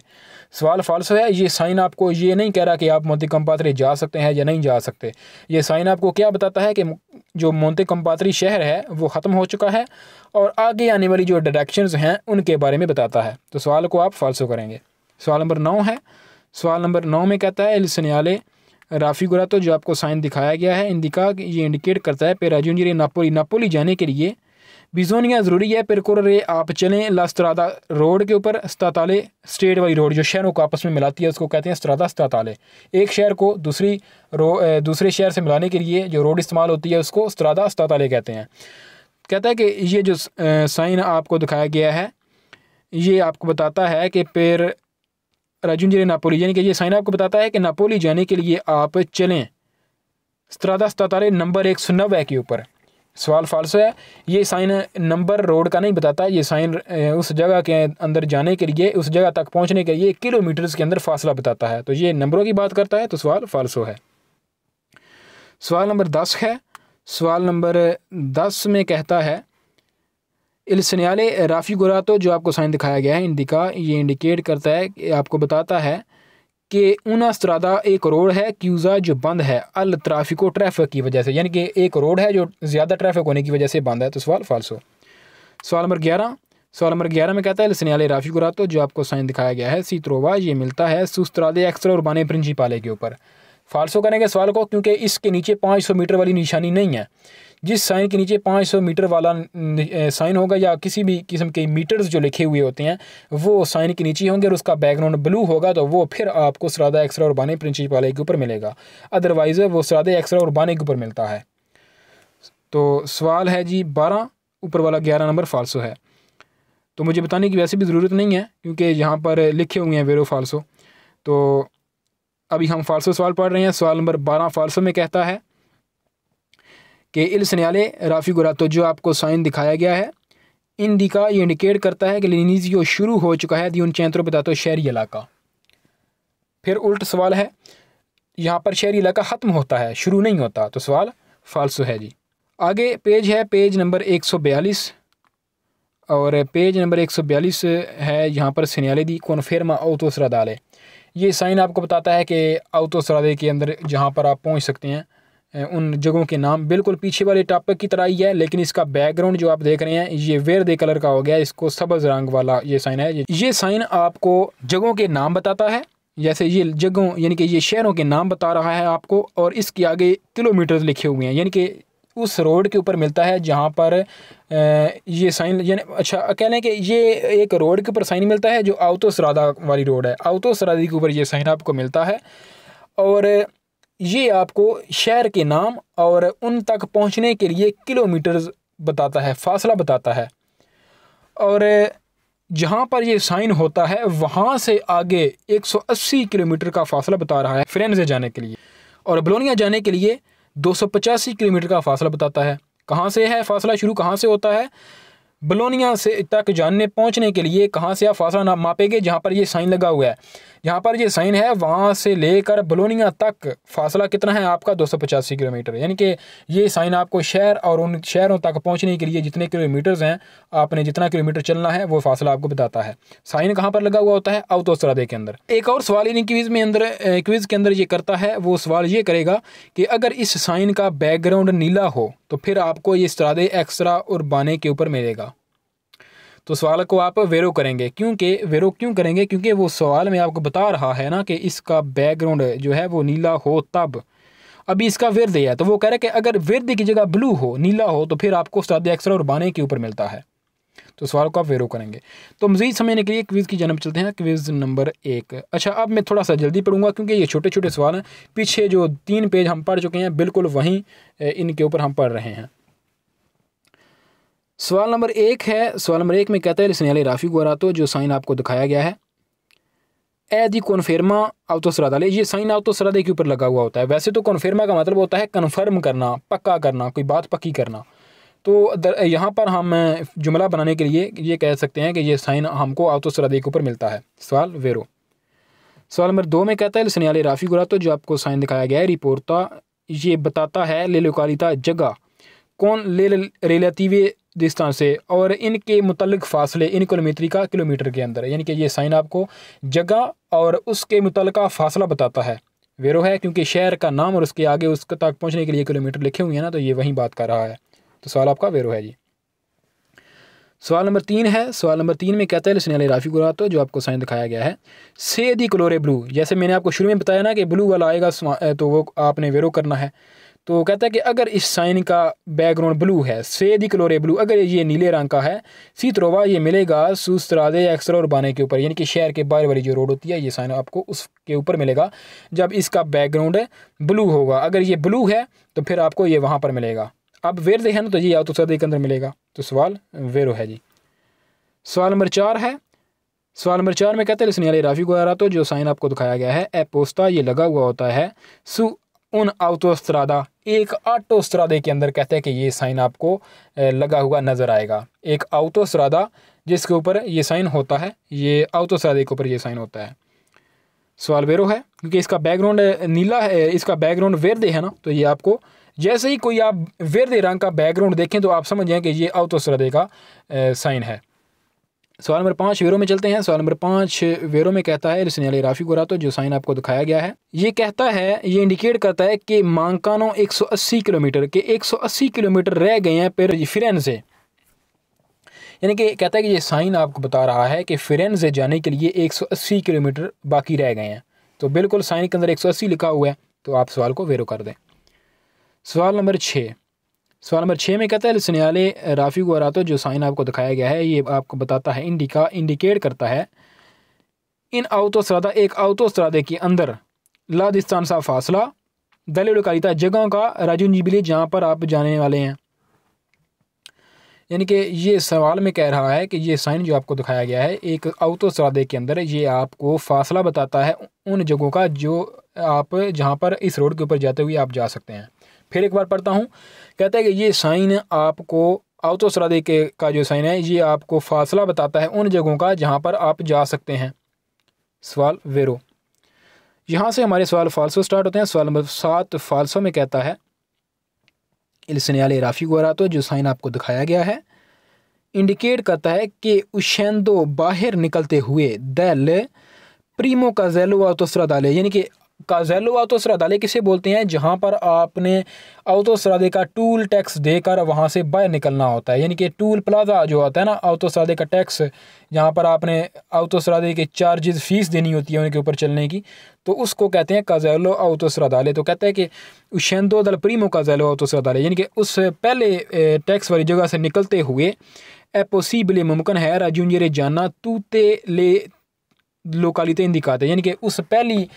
सवाल फाल्सो है, ये साइन आपको ये नहीं कह रहा कि आप मोंते कंपात्रे जा सकते हैं या नहीं जा सकते। ये साइन आपको क्या बताता है कि जो मोंते कंपात्री शहर है वो ख़त्म हो चुका है और आगे आने वाली जो डायरेक्शंस हैं उनके बारे में बताता है, तो सवाल को आप फाल्सो करेंगे। सवाल नंबर 9 है। सवाल नंबर 9 में कहता है लिसनियाले राफी गुरातो, जो आपको साइन दिखाया गया है इंडिका ये इंडिकेट करता है पेर राजुंजरे नापोली जाने के लिए बिजोनिया ज़रूरी है पेरकोरे आप चलें ला स्त्रादा रोड के ऊपर स्ताताले स्टेट वाली रोड जो शहरों को आपस में मिलाती है उसको कहते हैं स्त्रादा स्ताताले। एक शहर को दूसरे शहर से मिलाने के लिए जो रोड इस्तेमाल होती है उसको स्त्रादा स्ताताले कहते हैं। कहता है कि ये जो साइन आपको दिखाया गया है ये आपको बताता है कि पेर राजुंजरे नापोली, यानी कि ये साइन आपको बताता है कि नापोली जाने के लिए आप चलें स्त्रादा स्तातारे नंबर 190 के ऊपर। सवाल फाल्सो है। ये साइन नंबर रोड का नहीं बताता, ये साइन उस जगह के अंदर जाने के लिए, उस जगह तक पहुंचने के लिए किलोमीटर्स के अंदर फासला बताता है, तो ये नंबरों की बात करता है, तो सवाल फाल्सो है। सवाल नंबर 10 है। सवाल नंबर 10 में कहता है इल सन्याले राफ़ी गुरातो, जो आपको साइन दिखाया गया है इंडिका, ये इंडिकेट करता है, आपको बताता है कि उना स्त्रादा एक रोड है क्यूज़ा जो बंद है अल ट्राफिको ट्रैफिक की वजह से, यानी कि एक रोड है जो ज़्यादा ट्रैफिक होने की वजह से बंद है, तो सवाल फाल्सो। सवाल नंबर 11। सवाल नंबर 11 में कहता है सन्याले राफ़ी गुरातो, जो आपको साइन दिखाया गया है सी त्रोवा, ये मिलता है सुस्त्रादे एक्स्ट्रा उर्बाने प्रिंसिपाले के ऊपर। फाल्सो करेंगे सवाल को, क्योंकि इसके नीचे 500 मीटर वाली निशानी नहीं है। जिस साइन के नीचे 500 मीटर वाला साइन होगा या किसी भी किस्म के मीटर्स जो लिखे हुए होते हैं वो साइन के नीचे होंगे और उसका बैकग्राउंड ब्लू होगा, तो वो फिर आपको स्त्रादा एक्स्ट्रा उर्बाने प्रिंसिपाले के ऊपर मिलेगा, अदरवाइज़ वो स्त्रादा एक्स्ट्रा उर्बाने के ऊपर मिलता है। तो सवाल है जी 12, ऊपर वाला 11 नंबर फाल्सो है। तो मुझे बताने की वैसे भी ज़रूरत नहीं है क्योंकि यहाँ पर लिखे हुए हैं वेरो फाल्सो। तो अभी हम फाल्सो सवाल पढ़ रहे हैं। सवाल नंबर 12 फाल्सो में कहता है कि इल सन्याले राफ़ी गुरातो, जो आपको साइन दिखाया गया है इंडिका, ये इंडिकेट करता है कि लिनीजियो शुरू हो चुका है दी उन चैंत्रो बतातो शहरी इलाका। फिर उल्ट सवाल है, यहाँ पर शहरी इलाका ख़त्म होता है, शुरू नहीं होता, तो सवाल फाल्सो है जी। आगे पेज है, पेज नंबर 142, और पेज नंबर 142 है, यहाँ पर सन्याले दी कॉन्फेरमा ऑटोस्ट्रादाले। ये साइन आपको बताता है कि ऑटोस्ट्रादे के अंदर जहाँ पर आप पहुँच सकते हैं उन जगहों के नाम बिल्कुल पीछे वाले टॉपिक की तरह ही है, लेकिन इसका बैकग्राउंड जो आप देख रहे हैं ये वेरदे कलर का हो गया, इसको सब्ज़ रंग वाला ये साइन है। ये साइन आपको जगहों के नाम बताता है, जैसे ये जगहों यानी कि ये शहरों के नाम बता रहा है आपको, और इसके आगे किलोमीटर्स लिखे हुए हैं, यानी कि उस रोड के ऊपर मिलता है जहाँ पर ये साइन, यानी अच्छा कह लें कि ये एक रोड के ऊपर साइन मिलता है जो ऑटोस्ट्रादा वाली रोड है, ऑटोस्ट्रादा के ऊपर ये साइन आपको मिलता है, और ये आपको शहर के नाम और उन तक पहुंचने के लिए किलोमीटर्स बताता है, फासला बताता है, और जहाँ पर ये साइन होता है वहाँ से आगे 180 किलोमीटर का फासला बता रहा है फिरेंज़े जाने के लिए, और बोलोनिया जाने के लिए 285 किलोमीटर का फासला बताता है। कहाँ से है फासला शुरू, कहाँ से होता है? बोलोनिया से तक जानने पहुंचने के लिए कहाँ से आप फासला मापेंगे, जहाँ पर ये साइन लगा हुआ है, जहाँ पर ये साइन है वहाँ से लेकर बोलोनिया तक फासला कितना है आपका 285 किलोमीटर, यानी कि ये साइन आपको शहर और उन शहरों तक पहुँचने के लिए जितने किलोमीटर्स हैं, आपने जितना किलोमीटर चलना है वो फासला आपको बताता है। साइन कहाँ पर लगा हुआ होता है? ऑटोस्ट्रादे के अंदर। एक और सवाल इन क्विज़ के अंदर ये करता है, वो सवाल ये करेगा कि अगर इस साइन का बैकग्राउंड नीला हो तो फिर आपको ये स्त्रादे एक्स्ट्रा उर्बाने के ऊपर मिलेगा। तो सवाल को आप वेरो करेंगे, वेरो क्यों करेंगे? क्योंकि वो सवाल में आपको बता रहा है ना कि इसका बैकग्राउंड जो है वो नीला हो तब। अभी इसका विर्द है, तो वो कह रहे कि अगर विर्द की जगह ब्लू हो, नीला हो, तो फिर आपको स्त्रादे एक्स्ट्रा उर्बाने के ऊपर मिलता है। तो सवाल को आप वेरो करेंगे। तो मज़ीद समझने के लिए क्विज़ की जानब चलते हैं, क्विज़ नंबर 1। अच्छा, अब मैं थोड़ा सा जल्दी पढ़ूंगा क्योंकि ये छोटे छोटे सवाल हैं, पीछे जो 3 पेज हम पढ़ चुके हैं बिल्कुल वहीं इनके ऊपर हम पढ़ रहे हैं। सवाल नंबर 1 है। सवाल नंबर 1 में कहता है सन्याले राफ़ी गुरातो, जो साइन आपको दिखाया गया है ए दी कॉन्फेरमा ऑटोस्ट्रादाले, ये साइन ऑटोस्ट्रादे के ऊपर लगा हुआ होता है। वैसे तो कॉन्फेरमा का मतलब होता है कन्फर्म करना, पक्का करना, कोई बात पक्की करना। तो यहाँ पर हम जुमला बनाने के लिए ये कह सकते हैं कि ये साइन हमको ऑटोस्ट्रादे के ऊपर मिलता है। सवाल वेरो। सवाल नंबर 2 में कहता है सन्याले राफ़ी गुरातो, जो आपको साइन दिखाया गया है रिपोर्टा, ये बताता है ले लोकालिता जगह कौन ले रिलेटिवे डिस्टेंस से और इनके मुतल्लिक फासले इन किलोमीटर का किलोमीटर के अंदर, यानी कि ये साइन आपको जगह और उसके मुतल्लिका फासला बताता है। वेरो है क्योंकि शहर का नाम और उसके आगे उसके तक पहुंचने के लिए किलोमीटर लिखे हुए हैं ना, तो ये वही बात कर रहा है। तो सवाल आपका वेरो है जी। सवाल नंबर 3 है। सवाल नंबर 3 में कहता है सन्याले राफ़ी गुरातो, जो आपको साइन दिखाया गया है से दी कलोरे ब्लू, जैसे मैंने आपको शुरू में बताया ना कि ब्लू वाला आएगा तो वो आपने वेरो करना है। तो कहता है कि अगर इस साइन का बैकग्राउंड ब्लू है, से दी कलोरे ब्लू, अगर ये नीले रंग का है, सी त्रोवा, ये मिलेगा सुस्त्रादे एक्स्ट्रा उर्बाने के ऊपर, यानी कि शहर के बाहर वाली जो रोड होती है, ये साइन आपको उसके ऊपर मिलेगा जब इसका बैकग्राउंड ब्लू होगा। अगर ये ब्लू है तो फिर आपको ये वहाँ पर मिलेगा। अब वेर है ना, तो ये ऑटोस्ट्रादे के अंदर मिलेगा। तो सवाल वेरो है जी। सवाल नंबर 4 है। सवाल नंबर 4 में कहते हैं सन्याले राफ़ी गुरातो, जो साइन आपको दिखाया गया है ए पोस्ता, ये लगा हुआ होता है सु उन autostrada, एक ऑटोस्ट्रादे के अंदर कहते हैं कि ये साइन आपको लगा हुआ नज़र आएगा। एक ऑटोस्ट्रादा जिसके ऊपर ये साइन होता है, ये ऑटोस्ट्रादे के ऊपर ये साइन होता है। सवाल वेरो है क्योंकि इसका बैकग्राउंड नीला है, इसका बैकग्राउंड वेरदे है ना, तो ये आपको जैसे ही कोई आप वेरदे रंग का बैकग्राउंड देखें तो आप समझ जाएं कि ये ऑटोस्ट्रादे का साइन है। सवाल नंबर 5 वेरो में चलते हैं। सवाल नंबर 5 वेरो में कहता है लिसनियाले राफी गोरातो, जो साइन आपको दिखाया गया है ये कहता है, ये इंडिकेट करता है कि मांकानो 180 किलोमीटर के 180 किलोमीटर रह गए हैं फिरेंजे, यानी कि कहता है कि ये साइन आपको बता रहा है कि फिरेंजे जाने के लिए 180 किलोमीटर बाकी रह गए हैं। तो बिल्कुल साइन के अंदर 180 लिखा हुआ है, तो आप सवाल को वेरो कर दें। सवाल नंबर 6 में कहता है लिसनियाले राफी गोरातो, जो साइन आपको दिखाया गया है ये आपको बताता है इंडिकेट करता है इन ऑटोस्ट्रादा, एक ऑटोस्ट्रादे के अंदर ला डिस्टेंस सा फासला दलील लोकालिता जगहों का राजूंजीबिली जहाँ पर आप जाने वाले हैं। यानी कि ये सवाल में कह रहा है कि ये साइन जो आपको दिखाया गया है एक ऑटोस्ट्रादे के अंदर, ये आपको फासला बताता है उन जगहों का जो आप जहाँ पर इस रोड के ऊपर जाते हुए आप जा सकते हैं। फिर एक बार पढ़ता हूँ, कहता है कि ये साइन आपको ऑटोस्ट्रादे के का जो साइन है ये आपको फासला बताता है उन जगहों का जहाँ पर आप जा सकते हैं। सवाल वेरो, यहाँ से हमारे सवाल फाल्सो स्टार्ट होते हैं। सवाल नंबर 7 फाल्सो में कहता है लिसनियाले राफी गोरातो, जो साइन आपको दिखाया गया है इंडिकेट करता है कि उशेंदो बाहर निकलते हुए दल प्रीमो काजेलो ऑटोस्ट्रादाले, यानी कि काजेलो ऑटोस्ट्रादाले किसे बोलते हैं, जहाँ पर आपने ऑटोस्ट्रादे का टूल टैक्स देकर वहाँ से बाहर निकलना होता है। यानी कि टूल प्लाजा जो होता है ना, ऑटोस्ट्रादे का टैक्स, जहाँ पर आपने ऑटोस्ट्रादे के चार्जेस फीस देनी होती है उनके ऊपर चलने की, तो उसको कहते हैं काजेलो ऑटोस्ट्रादाले। तो कहते हैं कि उशेंदो दल प्रीमो काजेलो ऑटोस्ट्रादाले, यानी कि उस पहले टैक्स वाली जगह से निकलते हुए ए पॉसिबल मुमकिन है राजूंजरे जाना तूते ले लोकालिते इंदिकाते, यानी कि उस पहली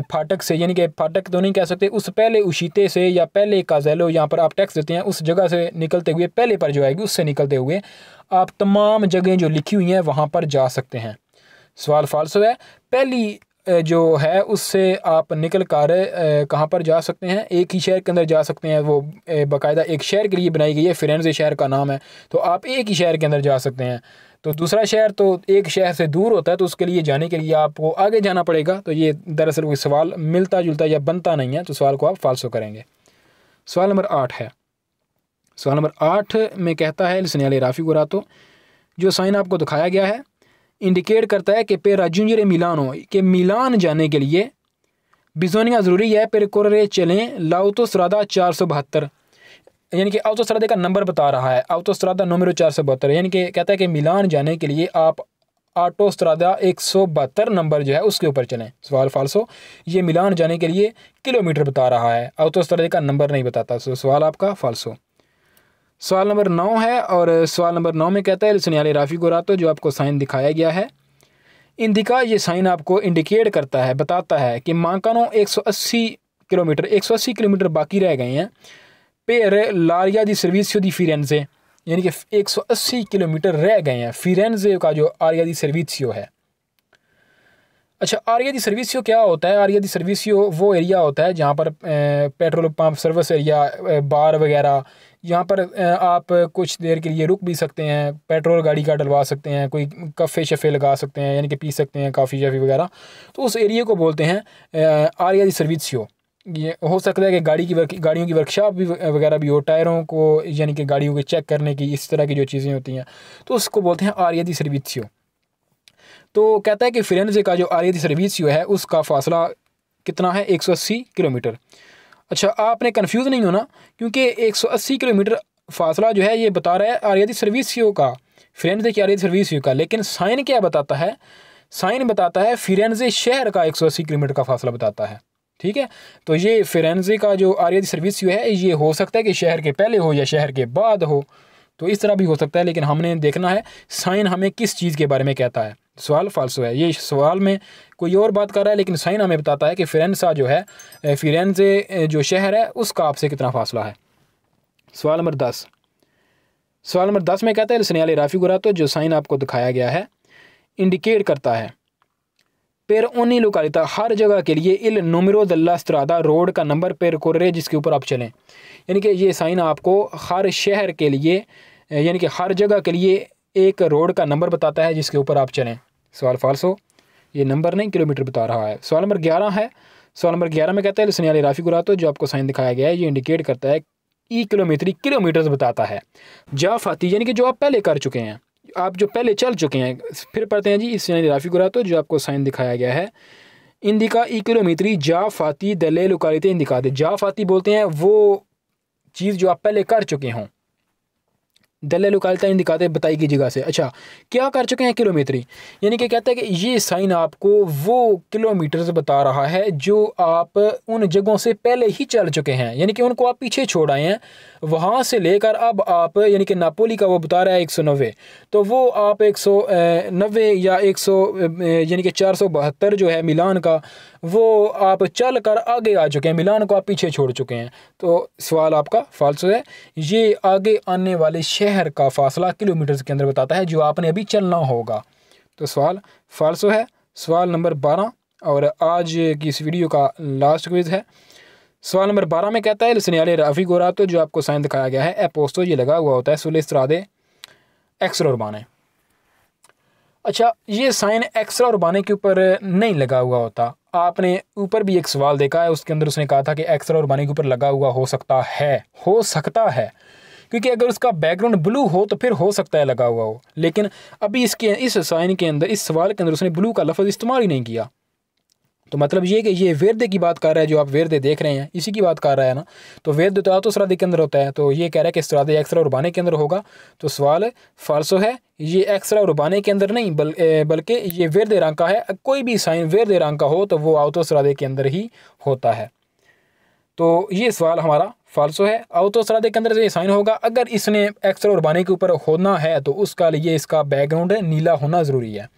फाटक से, यानी कि फाटक तो नहीं कह सकते, उस पहले उशीते से या पहले काजेलो यहाँ पर आप टैक्स देते हैं उस जगह से निकलते हुए पहले पर जो आएगी उससे निकलते हुए आप तमाम जगहें जो लिखी हुई हैं वहाँ पर जा सकते हैं। सवाल फाल्सो है, पहली जो है उससे आप निकल कर कहाँ पर जा सकते हैं, एक ही शहर के अंदर जा सकते हैं, वो बाकायदा एक शहर के लिए बनाई गई है, फिरेंजे शहर का नाम है, तो आप एक ही शहर के अंदर जा सकते हैं। तो दूसरा शहर तो एक शहर से दूर होता है, तो उसके लिए जाने के लिए आपको आगे जाना पड़ेगा। तो ये दरअसल कोई सवाल मिलता जुलता या बनता नहीं है, तो सवाल को आप फाल्सो करेंगे। सवाल नंबर 8 है। सवाल नंबर 8 में कहता है लिसनियाले राफी गोरातो, जो साइन आपको दिखाया गया है इंडिकेट करता है कि पे राजूंजरे मिलानो, के मिलान जाने के लिए बिजोनिया ज़रूरी है, पर कोरे चलें लाउतोस्ट्रादा 472, यानी कि ऑटोस्ट्रादा का नंबर बता रहा है, ऑटोस्ट्रादा नंबर 472, यानी कि कहता है कि मिलान जाने के लिए आप ऑटोस्ट्रादा 172 नंबर जो है उसके ऊपर चलें। सवाल फाल्सो, ये मिलान जाने के लिए किलोमीटर बता रहा है, ऑटोस्ट्रादा का नंबर नहीं बताता, सो सवाल आपका फाल्सो। सवाल नंबर 9 है, और सवाल नंबर 9 में कहता है लिसनियाले राफी गोरातो, जो आपको साइन दिखाया गया है इंदिका, ये साइन आपको इंडिकेट करता है, बताता है कि मांकानो 180 किलोमीटर बाकी रह गए हैं पेर लारिया दी सर्विसियो दी फिरेंजे, यानी कि 180 किलोमीटर रह गए हैं फिरेंजे का जो आरिया दी सर्विसियो है। अच्छा, आरिया दी सर्विसियो क्या होता है? आरिया दी सर्विसियो वो एरिया होता है जहाँ पर पेट्रोल पंप, सर्विस एरिया, बार वगैरह, यहाँ पर आप कुछ देर के लिए रुक भी सकते हैं, पेट्रोल गाड़ी का डलवा सकते हैं, कोई कफ़े शफ़े लगा सकते हैं, यानी कि पी सकते हैं कॉफ़ी शफ़ी वगैरह, तो उस एरिया को बोलते हैं आरिया दी सर्विसियो। ये हो सकता है कि गाड़ियों की वर्कशॉप भी वगैरह भी हो, टायरों को यानी कि गाड़ियों के चेक करने की, इस तरह की जो चीज़ें होती हैं, तो उसको बोलते हैं आरिया दी सर्विसियो। तो कहता है कि फिरेंजे का जो आरिया दी सर्विसियो है उसका फासला कितना है? 180 किलोमीटर। अच्छा, आपने कन्फ्यूज़ नहीं होना, क्योंकि 180 किलोमीटर फासला जो है ये बता रहा है आरिया दी सर्विसियो का, फिरेंजे की आरिया दी सर्विसियो का, लेकिन साइन क्या बताता है? साइन बताता है फिरेंजे शहर का 180 किलोमीटर का फासला बताता है। ठीक है, तो ये फिरेंजे का जो आरिया दी सर्विसियो है ये हो सकता है कि शहर के पहले हो या शहर के बाद हो, तो इस तरह भी हो सकता है, लेकिन हमने देखना है साइन हमें किस चीज़ के बारे में कहता है। सवाल फाल्सो है, ये सवाल में कोई और बात कर रहा है, लेकिन साइन हमें बताता है कि फिरेंसा जो है, फिरेंजे जो शहर है उसका आपसे कितना फासला है। सवाल नंबर 10। सवाल नंबर 10 में कहता है लिसनियाले राफी गोरातो, जो साइन आपको दिखाया गया है इंडिकेट करता है per ogni località, हर जगह के लिए il numero della strada, road का नंबर per correre जिसके ऊपर आप चलें। यानी कि ये साइन आपको हर शहर के लिए यानी कि हर जगह के लिए एक रोड का नंबर बताता है जिसके ऊपर आप चलें। सवाल फाल्सो, ये नंबर नहीं किलोमीटर बता रहा है। सवाल नंबर 11 है। सवाल नंबर 11 में कहता है सेgnale raffigurato, जो आपको साइन दिखाया गया है ये इंडिकेट करता है ई किलोमीटर, किलोमीटर्स बताता है। जा फाती यानी कि जो आप पहले कर चुके हैं, आप जो पहले चल चुके हैं। फिर पढ़ते हैं जी इस segnale raffigurato, जो आपको साइन दिखाया गया है इंडिका ई किलोमीटरी जा फाती दले लोकालिते इंडिकाते। जा फाती बोलते हैं वो चीज़ जो आप पहले कर चुके हों, दले लोकालिता इंडिकाते बताई गई जगह से। अच्छा, क्या कर चुके हैं? किलोमीटरी। यानी कि कहता है कि ये साइन आपको वो किलोमीटर्स बता रहा है जो आप उन जगहों से पहले ही चल चुके हैं, यानी कि उनको आप पीछे छोड़ आए हैं। वहाँ से लेकर अब आप यानी कि नापोली का वो बता रहा है 190, तो वो आप 190 या 100 यानी कि 472 जो है मिलान का, वो आप चल कर आगे आ चुके हैं, मिलान को आप पीछे छोड़ चुके हैं। तो सवाल आपका फाल्सो है। ये आगे आने वाले शहर का फासला किलोमीटर के अंदर बताता है जो आपने अभी चलना होगा। तो सवाल फाल्सो है। सवाल नंबर 12 और आज की इस वीडियो का लास्ट क्विज है। सवाल नंबर 12 में कहता है segnale raffigurato, जो आपको साइन दिखाया गया है ए पोस्तो, ये लगा हुआ होता है sulle strade extra urbane। अच्छा, ये साइन एक्स्ट्रा उर्बाने के ऊपर नहीं लगा हुआ होता। आपने ऊपर भी एक सवाल देखा है, उसके अंदर उसने कहा था कि एक्स्ट्रा उर्बाने के ऊपर लगा हुआ हो सकता है, क्योंकि अगर उसका बैकग्राउंड ब्लू हो तो फिर हो सकता है लगा हुआ हो। लेकिन अभी इस साइन के अंदर, इस सवाल के अंदर उसने ब्लू का लफ्ज़ इस्तेमाल ही नहीं किया। तो मतलब ये कि ये वेरदे की बात कर रहा है, जो आप वेरदे देख रहे हैं इसी की बात कर रहा है ना। तो वेरदे तो आतोस्रादे के अंदर होता है, तो ये कह रहा है कि स्रादे एक्स्ट्रा उर्बाने के अंदर होगा। तो सवाल फाल्सो है। ये एक्स्ट्रा उर्बाने के अंदर नहीं बल्कि ये वेरदे रंग का है। कोई भी साइन वेरदे रंग का हो तो वो आतोस्रादे के अंदर ही होता है। तो ये सवाल हमारा फाल्सो है। आतोस्रादे के अंदर से ये साइन होगा। अगर इसने एक्स्ट्रा उर्बाने के ऊपर होना है तो उसका लिए इसका बैकग्राउंड नीला होना ज़रूरी है।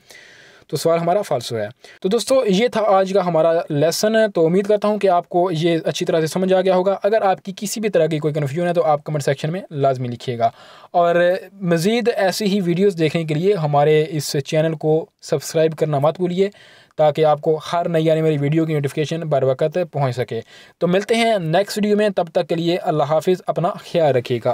तो सवाल हमारा फाल्सो है। तो दोस्तों ये था आज का हमारा लेसन। तो उम्मीद करता हूँ कि आपको ये अच्छी तरह से समझ आ गया होगा। अगर आपकी किसी भी तरह की कोई कन्फ्यूजन है तो आप कमेंट सेक्शन में लाजमी लिखिएगा। और मज़ीद ऐसी ही वीडियोस देखने के लिए हमारे इस चैनल को सब्सक्राइब करना मत भूलिए, ताकि आपको हर नई आने वाली वीडियो की नोटिफिकेशन बर वक्त पहुँच सके। तो मिलते हैं नेक्स्ट वीडियो में, तब तक के लिए अल्लाह हाफिज़, अपना ख्याल रखिएगा।